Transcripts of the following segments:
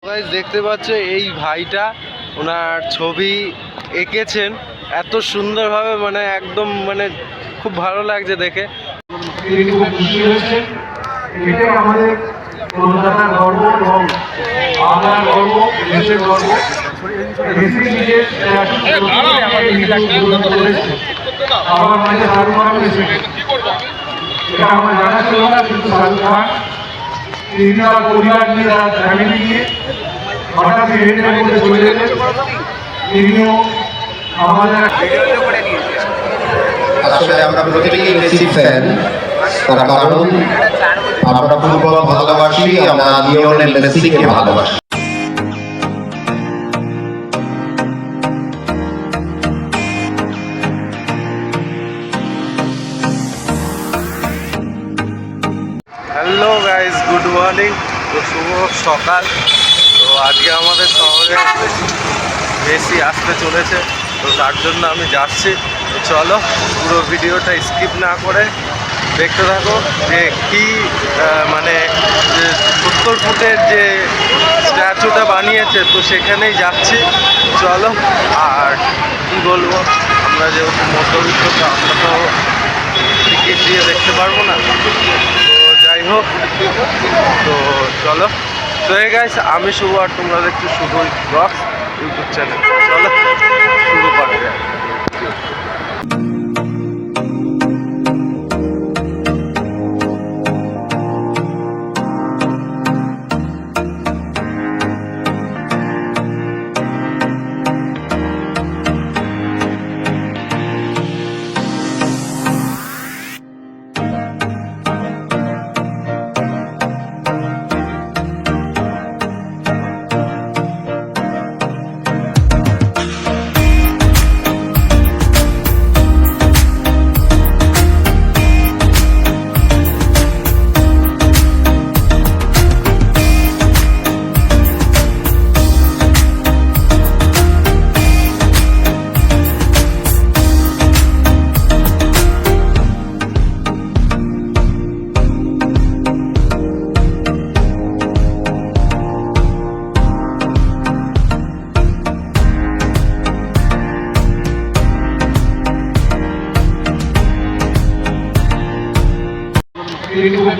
Guys দেখতে পাচ্ছ এই ভাইটা ওনার ছবি এঁকেছেন এত সুন্দরভাবে, মানে একদম মানে খুব ভালো লাগছে দেখে। আমাদের কলকাতার গর্ব এবং বাংলার গর্ব, দেশের গর্ব। আমার মাঝে শাহরুখ খান এটা আমার জানা ছিল না, কিন্তু শাহরুখ খান তিনি তার পরিবার নিয়ে, তার ফ্যামিলি নিয়ে হঠাৎ হেঁটে মধ্যে চলে গেলেন। তিনিও আমাদের আসলে আমরা প্রত্যেকেই মেসি ফ্যান, তার কারণ আমরা ফুটবল ভালোবাসি, আমরা লিওনেল মেসিকে ভালোবাসি। Hello guys, good morning. তো শুভ সকাল। তো আজকে আমাদের শহরে বেশি আসতে চলেছে, তো তার জন্য আমি যাচ্ছি। তো চলো পুরো ভিডিওটা স্কিপ না করে দেখতে থাকো যে কি মানে যে 70 ফুটের যে স্ট্যাচুটা বানিয়েছে, তো সেখানেই যাচ্ছি। চলো, আর কি বলবো, আমরা যেহেতু মধ্যবিত্ত, তো আমরা তো টিকিট দিয়ে দেখতে পারবো না। তো যাই হোক, তো চলো। তো এই গাইস, আমি শুভ আর তোমরা দেখছো শুভ ব্লগস ইউটিউব চ্যানেল। চলো শুরু করা যায়।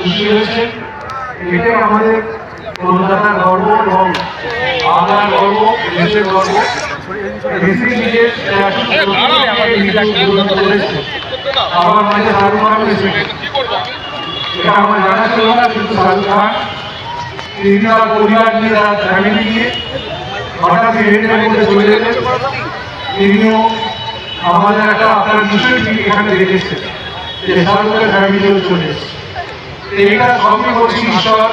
খুশি হয়েছে। এটাই আমাদের কলকাতার গর্ব এবং বাংলার গর্ব, দেশের গর্ব। আমার মাঝে শাহরুখ খান এটা আমার জানা ছিল না, কিন্তু শাহরুখ খান তিনি তার পরিবার নিয়ে, তার ফ্যামিলি নিয়ে হঠাৎ হেঁটে মধ্যে চলে গেলেন। তিনিও আমাদের একটা আপনার বিষয়টি এখানে দেখেছেন যে শাহরুখের ফ্যামিলিও চলে এসেছে। এইটা সবই করছি ঈশ্বর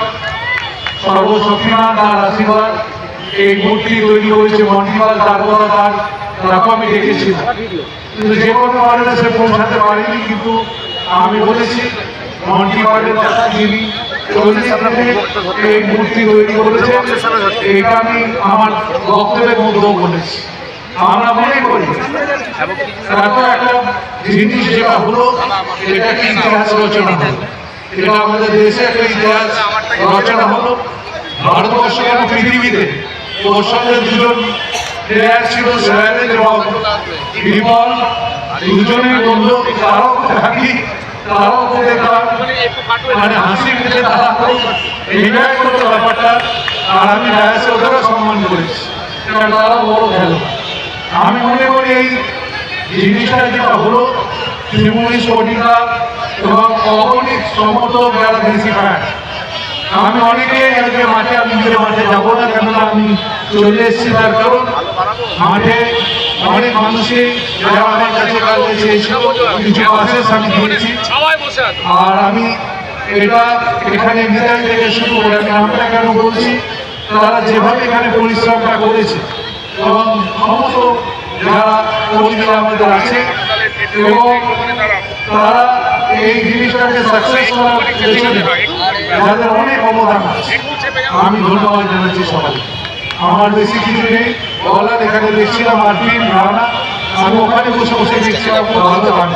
সর্বশক্তিমান, তার আশীর্বাদ। এই মূর্তি তৈরি করেছে মন্টিপাল, তার কথা তারও আমি দেখেছিলাম, কিন্তু যে কোনো কারণে সে পৌঁছাতে পারেনি। কিন্তু আমি বলেছি মন্টিপালের কথা, যিনি এই মূর্তি তৈরি করেছে, এইটা আমি আমার বক্তব্যের মধ্যেও বলেছি। আমরা মনে করি এত একটা জিনিস যেটা হলো, এটা কি ইতিহাস রচনা হলো, এটা আমাদের দেশে একটা ইতিহাস রচনা হলো। ভারতবর্ষে এবং পৃথিবীতে ওর সঙ্গে দুজন প্লেয়ার ছিল, সোহেল এবং বিমল। দুজনের বন্ধু, তারাও থাকি, তারাও মানে হাসি মুখে তারা এনজয় করতো ব্যাপারটা। আর আমি ডায়াসে ওদেরও সম্মান করেছি, কারণ তারা বড় খেলো। আমি মনে করি এই জিনিসটা যেটা হলো, ত্রিমুণী শরিকা এবং অগণিত সমর্থক যারা বেশি ফ্যান। আমি অনেকে আজকে মাঠে, আমি নিজের মাঠে যাবো না, কেননা আমি চলে এসেছি। তার কারণ মাঠে অনেক মানুষই যারা আমার কাছে কালকে চেয়েছিল, কিছু প্রসেস আমি দিয়েছি। আর আমি এটা এখানে বিদায় থেকে শুরু করে আমি নামটা কেন বলছি, তারা যেভাবে এখানে পরিশ্রমটা করেছে এবং সমস্ত যারা কর্মী আমাদের আছে, এবং তারা এই জিনিসটাকে সাকসেস করার পেছনে যাদের অনেক অবদান আছে, আমি ধন্যবাদ জানাচ্ছি সবাই। আমার বেশি কিছু নেই বলার। এখানে দেখছিলাম আরপিন রানা, আমি ওখানে বসে বসে দেখছিলাম, খুব ভালো গান।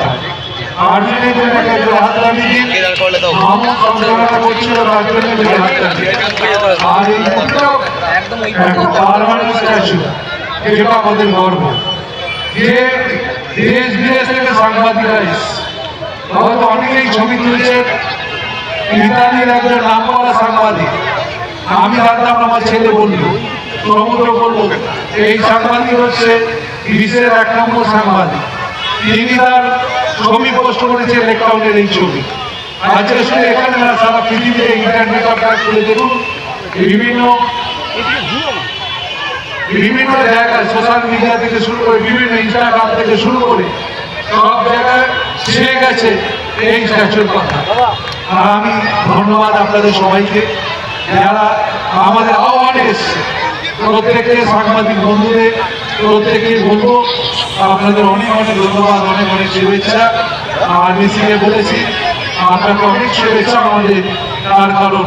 আর্জেন্টিনা থেকে যে হাত নামিয়ে দিন মামুন সংশোধনা করছিল তার জন্য যে হাত নামিয়ে আর এই পারমানেন্ট স্ট্যাচু এটা আমাদের গর্ব যে দেশ বিদেশ থেকে সাংবাদিকরা এসছে হয়তো অনেকেই ছবি তুলেছেন ইতালির একজন নাম করা সাংবাদিক আমি জানতাম না, আমার ছেলে বললো সমুদ্র বললো এই সাংবাদিক হচ্ছে বিশ্বের 1 নম্বর সাংবাদিক। তিনি তার ছবি পোস্ট করেছেন লেকটাউনের এই ছবি। আজকে শুধু এখানে না, সারা পৃথিবীতে ইন্টারনেট আপনারা খুলে দেখুন বিভিন্ন জায়গায় সোশ্যাল মিডিয়া থেকে শুরু করে বিভিন্ন ইনস্টাগ্রাম থেকে শুরু করে সব জায়গায় ছেয়ে গেছে এই স্ট্যাচুর কথা। আর আমি ধন্যবাদ আপনাদের সবাইকে যারা আমাদের আহ্বানে এসছে, প্রত্যেককে সাংবাদিক বন্ধুদের প্রত্যেকে বলবো আপনাদের অনেক অনেক ধন্যবাদ, অনেক অনেক শুভেচ্ছা। আর মেসিকে বলেছি আপনাকে অনেক শুভেচ্ছা আমাদের, তার কারণ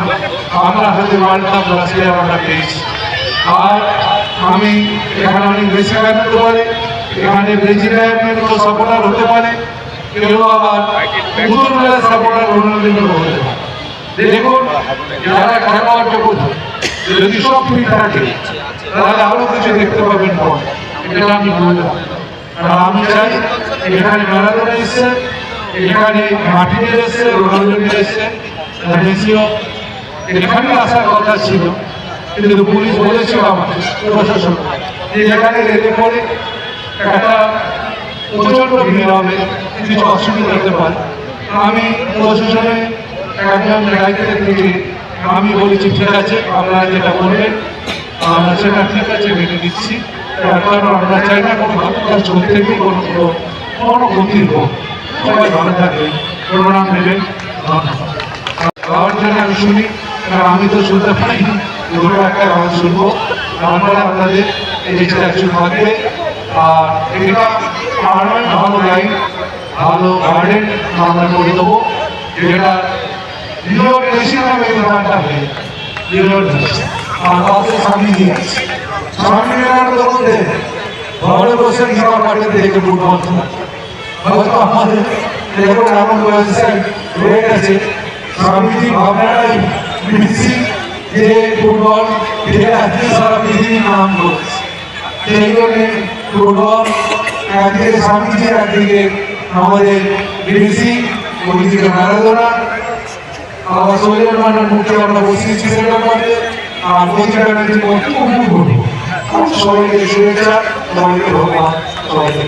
আমরা হাতে ওয়ার্ল্ড কাপ লাস্ট ইয়ার আমরা পেয়েছি। আর আমি এখানে অনেক বেশি ফ্যান হতে পারে, এখানে ব্রাজিলিয়ানের সাপোর্টার হতে পারে, কেউ আবার ফুটবলের সাপোর্টার রোনাল্ডোর হতে পারে। দেখুন যারা খেলোয়াড় জগৎ যদি সব ফিট থাকে তাহলে আরো কিছু দেখতে পাবেন পরে, এটা আমি বললাম। আর আমি চাই এখানে ম্যারাডোনা এসছে, এখানে মার্টিনেজ এসছে, রোনাল্ডো এসছে, মেসিও এখানে আসার কথা ছিল, কিন্তু পুলিশ বলেছিল আমাকে প্রশাসন যে এখানে রেলে করে একটা প্রচন্ড ভিড় হবে, কিছু অসুবিধা হতে পারে। আমি প্রশাসনে একজন দায়িত্বে থেকে আমি বলেছি ঠিক আছে আপনারা যেটা বলবেন আমরা সেটা ঠিক আছে মেনে দিচ্ছি, কারণ আমরা চাই না কোনো ঘটনা চলতে গিয়ে কোনো ক্ষতির হোক। সবাই ভালো থাকবেন, প্রণাম নেবেন, গাওয়ার জন্য আমি শুনি, কারণ আমি তো শুনতে পাই দুটো একটা গান শুনবো, তারপরে আপনাদের এই স্ট্যাচু থাকবে। আর এটা ভালো লাইন ভালো গার্ডেন আমরা করে দেবো, যেটা লিওর মেসি নামে এই গানটা হয়ে লিওর মেসি। আর তাদের স্বামীজি আছে, স্বামী বিবেকানন্দ বলতে ঘরে বসে গীতা পাঠে দেখে ফুটবল খেলা। হয়তো আমাদের এখন এমন বয়সে হয়ে গেছে স্বামীজি ভাবনাটাই মেসি যে ফুটবল খেলে আজকে সারা পৃথিবীর নাম করেছে। সেই জন্যে ফুটবল একদিকে স্বামীজি, একদিকে আমাদের মেসি, ওইদিকে ম্যারাডোনা। আবার সোহেল রানার মুখে আমরা বসিয়েছি সেটা মধ্যে, আর প্রতিটা ব্যানার্জি সবাইকে শুভেচ্ছা, সবাইকে ধন্যবাদ, সবাইকে।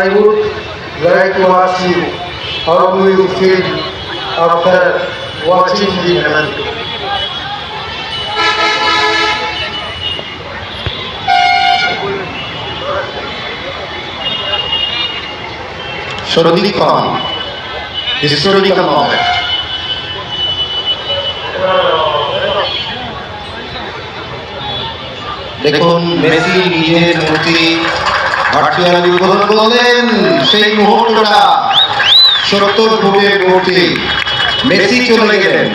I would like to ask you, how do you feel after watching the match? Shrodikon, historical moment. দেখুন মেসি নিজের মূর্তি ভার্চুয়ালি উদ্বোধন করলেন। সেই মুহূর্তটা 70 ফুটের মূর্তি, মেসি চলে গেলেন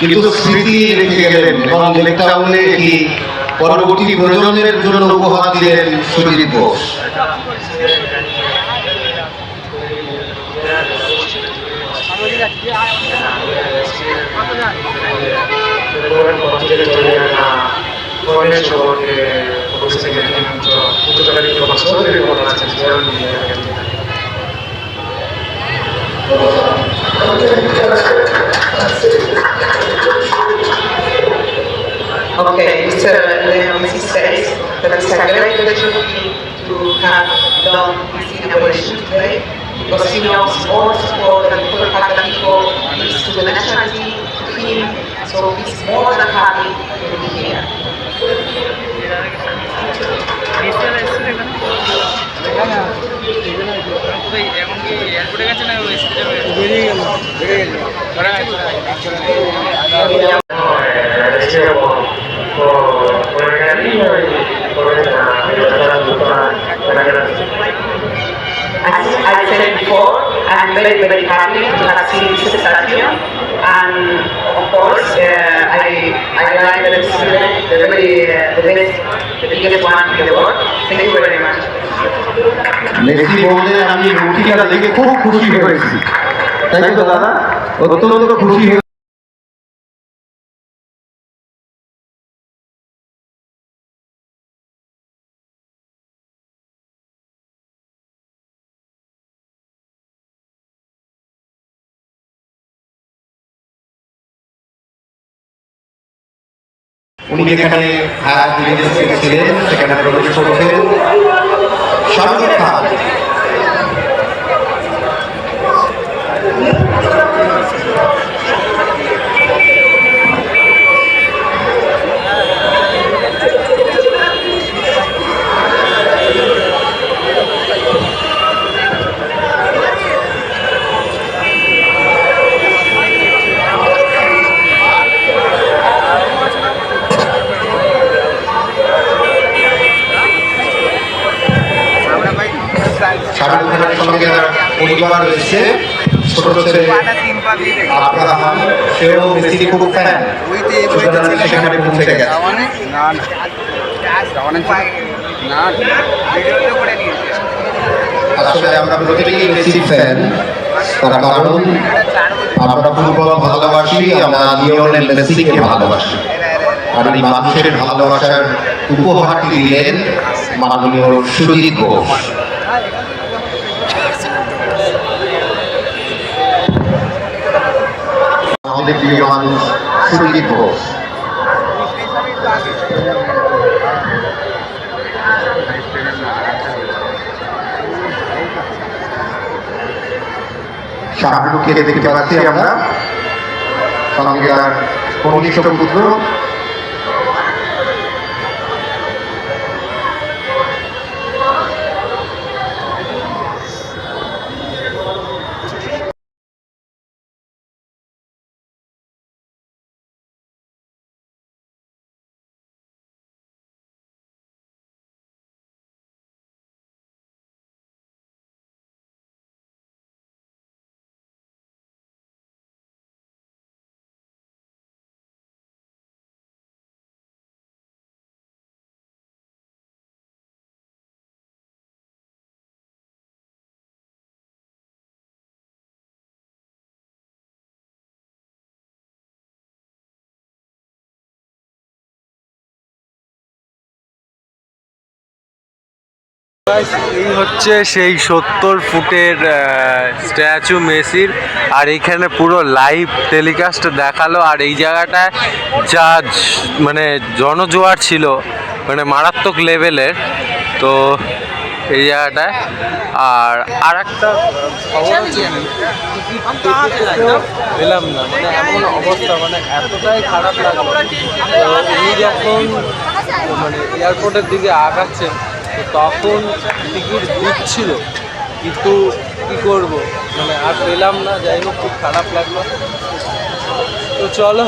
কিন্তু স্মৃতি রেখে গেলেন এবং লেকটাউনে এটি পরবর্তী প্রজন্মের জন্য উপহার দিলেন Sujit Bose. Okay, Mr. Leo Messi says that it's a great pleasure to have done this inauguration today because he knows all the support and the fact that people gives to the national team, to him, so he's more than happy to be here. As I said before, I'm very, very happy to have seen this statue, and of course, I like that it's the best, the biggest one in the world. Thank you very much. Messi বললেন আমি মূর্তিটা দেখে খুব খুশি হয়েছি, তাই তো দাদা? অত্যন্ত খুশি হয়েছি। উনি যেখানে ছিলেন সেখানে প্রবেশ করছেন শাহরুখ খান। শাহরুখ খানের সঙ্গে পরিবার রয়েছে, ছোট ছেলে আব্রাহাম, সেও মেসির খুব ফ্যান, সুতরাং সেখানে পৌঁছে গেছে। আসলে আমরা প্রত্যেকেই মেসির ফ্যান, তার কারণ আমরা ফুটবল ভালোবাসি, আমরা লিওনেল মেসিকে ভালোবাসি। আর এই মানুষের ভালোবাসার উপহারটি দিলেন মাননীয় সুজিত ঘোষ। আমাদের প্রিয় মানুষ সুজিত ঘোষ। শাহরুখকে দেখতে পাচ্ছি আমরা, সঙ্গে তার কনিষ্ঠ পুত্র এই হচ্ছে সেই 70 ফুটের স্ট্যাচু মেসির, আর এইখানে পুরো লাইভ টেলিকাস্ট দেখালো। আর এই জায়গাটায় যা মানে জনজোয়ার ছিল, মানে মারাত্মক লেভেলের। তো এই জায়গাটায় আর একটা খবর হচ্ছে পেলাম না, মানে এমন অবস্থা, মানে এতটাই খারাপ লাগলো। তো উনি যখন মানে এয়ারপোর্টের দিকে আগাচ্ছেন, তো তখন টিকিট দিচ্ছিল, কিন্তু কী করবো, মানে আর পেলাম না। যাই হোক, খুব খারাপ লাগলো। তো চলো।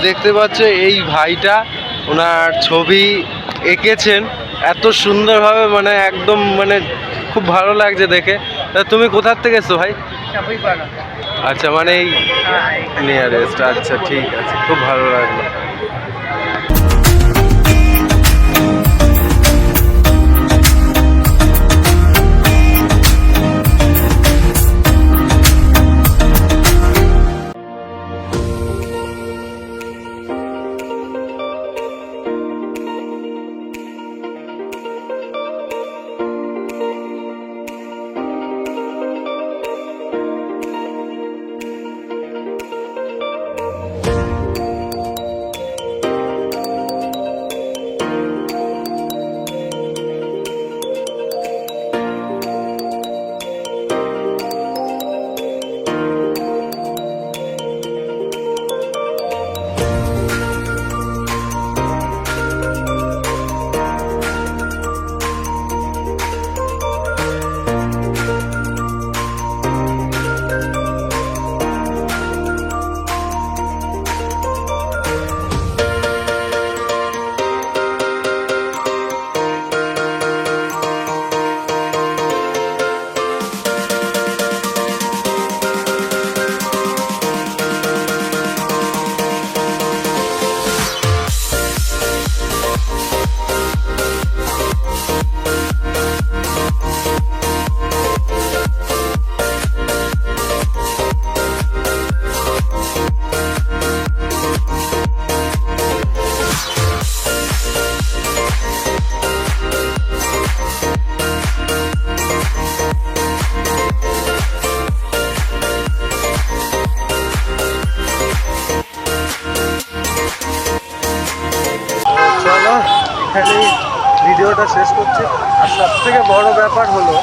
দেখতে পাচ্ছ এই ভাইটা ওনার ছবি এঁকেছেন এত সুন্দরভাবে মানে একদম মানে খুব ভালো লাগছে দেখে। তা তুমি কোথার থেকে এসছো ভাই? আচ্ছা, মানে এই নিয়ারেস্ট। আচ্ছা ঠিক আছে, খুব ভালো লাগলো। চলো এখানেই ভিডিওটা শেষ করছি। আর সব থেকে বড় ব্যাপার হলো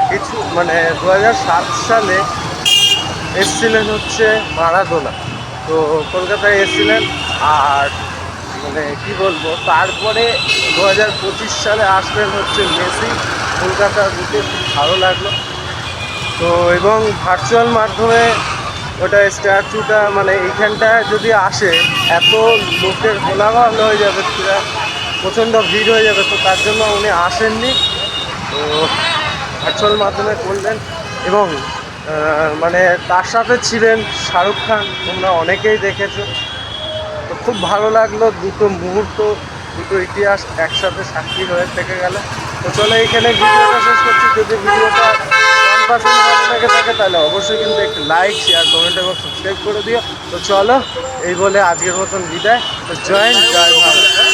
কিছু মানে 2007 সালে এসছিলেন হচ্ছে মারাদোনা, তো কলকাতায় এসছিলেন। আর মানে কি বলবো, তারপরে 2025 সালে আসলেন হচ্ছে মেসি কলকাতার বুকে। খুব ভালো লাগলো। তো এবং ভার্চুয়াল মাধ্যমে ওটা স্ট্যাচুটা মানে এইখানটায় যদি আসে এত লোকের কোলাহল হয়ে যাবে, পুরো প্রচণ্ড ভিড় হয়ে যাবে। তো তার জন্য উনি আসেননি, তো ভার্চুয়াল মাধ্যমে করলেন। এবং মানে তার সাথে ছিলেন শাহরুখ খান, তোমরা অনেকেই দেখেছো। তো খুব ভালো লাগলো, দুটো মুহূর্ত, দুটো ইতিহাস একসাথে সাক্ষী হয়ে থেকে গেল। তো চলো এইখানে ভিডিওটা শেষ করছি। যদি ভিডিওটা 1% ভালো লেগে থাকে তাহলে অবশ্যই কিন্তু একটু লাইক, শেয়ার, কমেন্ট এবং সাবস্ক্রাইব করে দিও। তো চলো এই বলে আজকের মতন বিদায়। তো জয় ভারত।